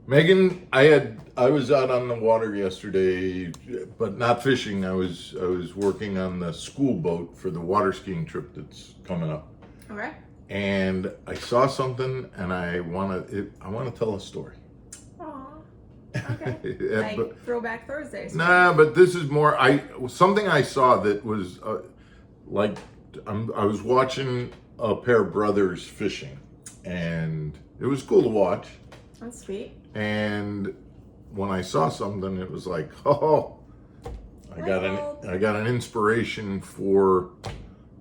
Megan, I was out on the water yesterday, but not fishing. I was working on the school boat for the water skiing trip that's coming up. Okay. And I saw something, and I want to tell a story. Aw. Okay. Yeah, Like but- Throwback Thursday. Nah, but this is more. Something I saw that was like I was watching a pair of brothers fishing, and it was cool to watch. That's sweet. And when I saw something, it was like, oh, I got an inspiration for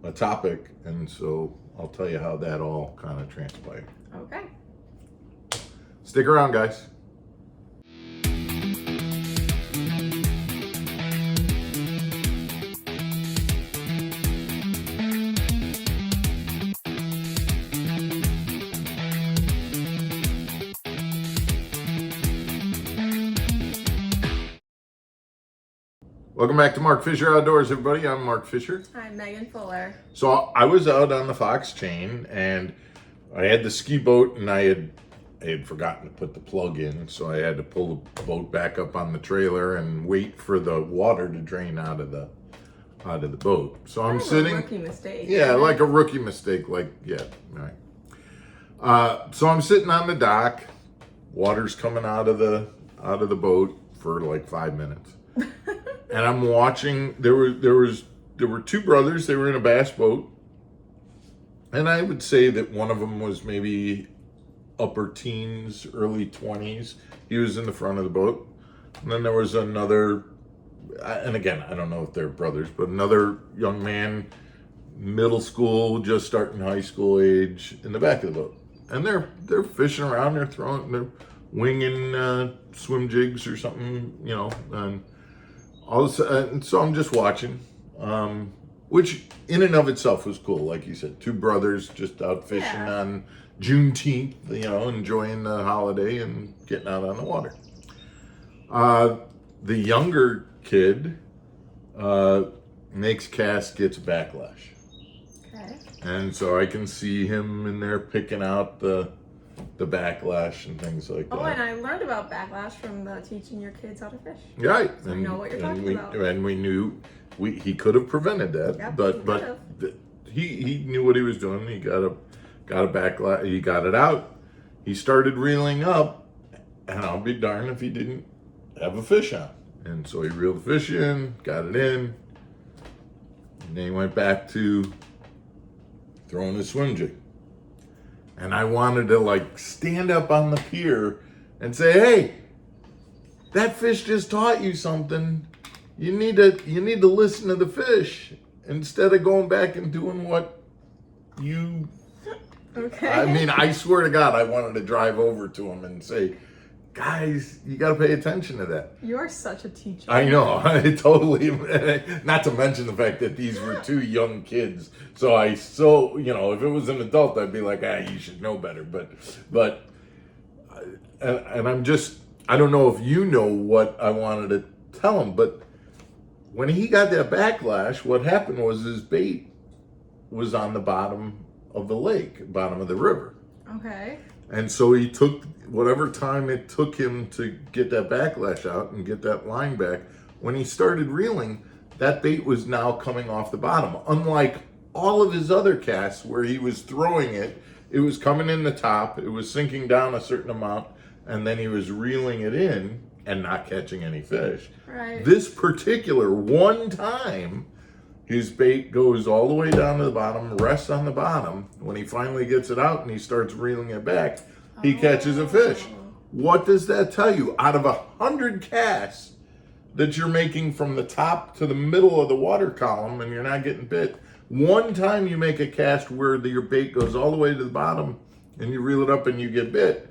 a topic, and so I'll tell you how that all kind of transpired. Okay. Stick around, guys. Welcome back to Mark Fisher Outdoors, everybody. I'm Mark Fisher. I'm Megan Fuller. So I was out on the Fox chain, and I had the ski boat, and I had forgotten to put the plug in, so I had to pull the boat back up on the trailer and wait for the water to drain out of the boat. So I'm sitting. Rookie mistake. Yeah, like a rookie mistake. Right. So I'm sitting on the dock. Water's coming out of the boat for like 5 minutes. And I'm watching. There were two brothers. They were in a bass boat, and I would say that one of them was maybe upper teens, early 20s. He was in the front of the boat, and then there was another. And again, I don't know if they're brothers, but another young man, middle school, just starting high school age, in the back of the boat, and they're fishing around. They're winging swim jigs or something, and. So I'm just watching, which in and of itself was cool. Like you said, two brothers just out fishing on Juneteenth, enjoying the holiday and getting out on the water. The younger kid makes cast, gets backlash. Okay. And so I can see him in there picking out the backlash and things like that. Oh, and I learned about backlash from teaching your kids how to fish. Right. So I know what you're talking about. And we knew he could have prevented that, Yep, but he knew what he was doing. He got a backlash. He got it out. He started reeling up, and I'll be darned if he didn't have a fish on. And so he reeled the fish in, got it in, and then he went back to throwing his swim jig. And I wanted to stand up on the pier and say, "Hey, that fish just taught you something. You need to listen to the fish instead of going back and doing what you." Okay. I mean, I swear to God, I wanted to drive over to him and say, "Guys, you got to pay attention to that." You are such a teacher. I know, I totally. Not to mention the fact that these were two young kids. So if it was an adult, I'd be like, you should know better. But, and I'm just, I don't know if you know what I wanted to tell him, but when he got that backlash, what happened was his bait was on the bottom of the lake, bottom of the river. Okay. And so he took whatever time it took him to get that backlash out and get that line back. When he started reeling, that bait was now coming off the bottom. Unlike all of his other casts where he was throwing it, it was coming in the top, it was sinking down a certain amount, and then he was reeling it in and not catching any fish. Right. This particular one time, his bait goes all the way down to the bottom, rests on the bottom. When he finally gets it out and he starts reeling it back, he catches a fish. What does that tell you? Out of 100 casts that you're making from the top to the middle of the water column and you're not getting bit, one time you make a cast where your bait goes all the way to the bottom and you reel it up and you get bit,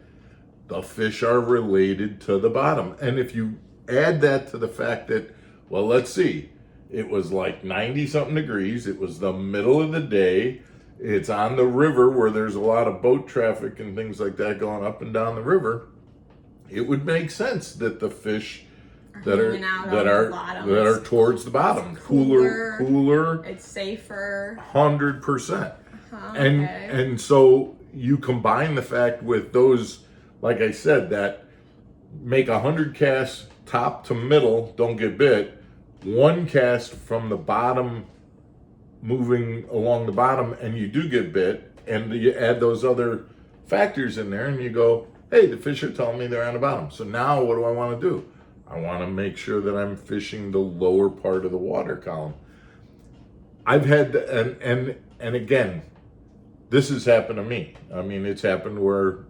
the fish are related to the bottom. And if you add that to the fact that, well, let's see, it was like 90 something degrees. It was the middle of the day. It's on the river where there's a lot of boat traffic and things like that going up and down the river. It would make sense that the fish that are towards the bottom, cooler. It's safer. 100%. Okay. And so you combine the fact with those, like I said, that make 100 casts top to middle, don't get bit. One cast from the bottom, moving along the bottom, and you do get bit, and you add those other factors in there, and you go, hey, the fish are telling me they're on the bottom. So now what do I want to do? I want to make sure that I'm fishing the lower part of the water column. I've had, and again, this has happened to me. I mean, it's happened where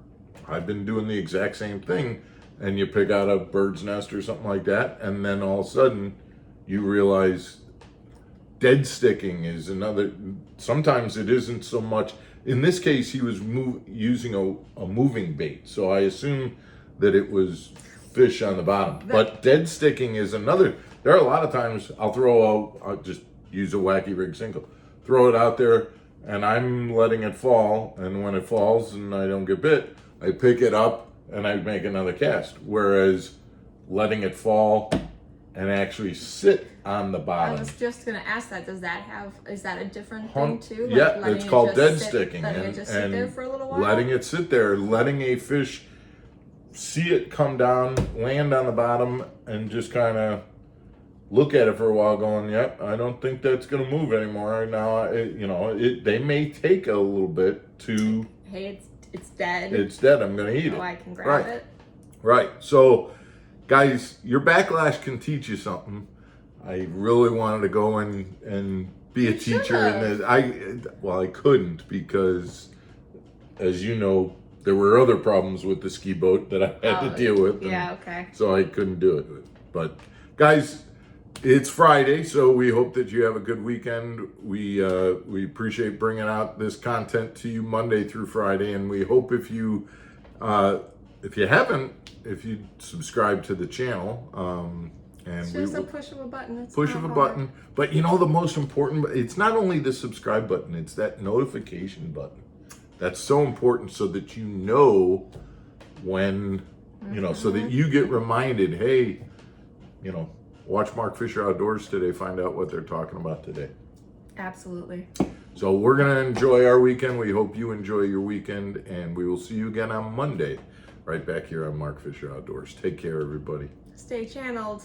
I've been doing the exact same thing, and you pick out a bird's nest or something like that, and then all of a sudden you realize dead sticking is another. Sometimes it isn't so much. In this case, he was using a moving bait, so I assume that it was fish on the bottom. But dead sticking is another. There are a lot of times I'll just use a wacky rig single, throw it out there, and I'm letting it fall, and when it falls and I don't get bit, I pick it up and I make another cast. Whereas letting it fall and actually sit on the I bottom. was just gonna ask that. Is that a different thing too? Yeah, letting it's it called just dead sit- sticking, letting it and, just sit there for a little while. letting it sit there, letting a fish see it come down, land on the bottom, and just kind of look at it for a while, going, "Yep, I don't think that's going to move anymore." Now, they may take a little bit to. Hey, it's dead. It's dead. I'm going to eat it. Oh, I can grab it. Right. So, guys, your backlash can teach you something. I really wanted to go and be a teacher in this. I couldn't because, as you know, there were other problems with the ski boat that I had to deal with. Yeah, okay. So I couldn't do it. But, guys, it's Friday, so we hope that you have a good weekend. We appreciate bringing out this content to you Monday through Friday, and we hope if you subscribe to the channel, and It's just a push of a button. It's push not of a hard. button. But the most important, it's not only the subscribe button, it's that notification button. That's so important so that you know when, so that you get reminded, hey, watch Mark Fisher Outdoors today, find out what they're talking about today. Absolutely. So we're going to enjoy our weekend. We hope you enjoy your weekend, and we will see you again on Monday, right back here on Mark Fisher Outdoors. Take care, everybody. Stay channeled.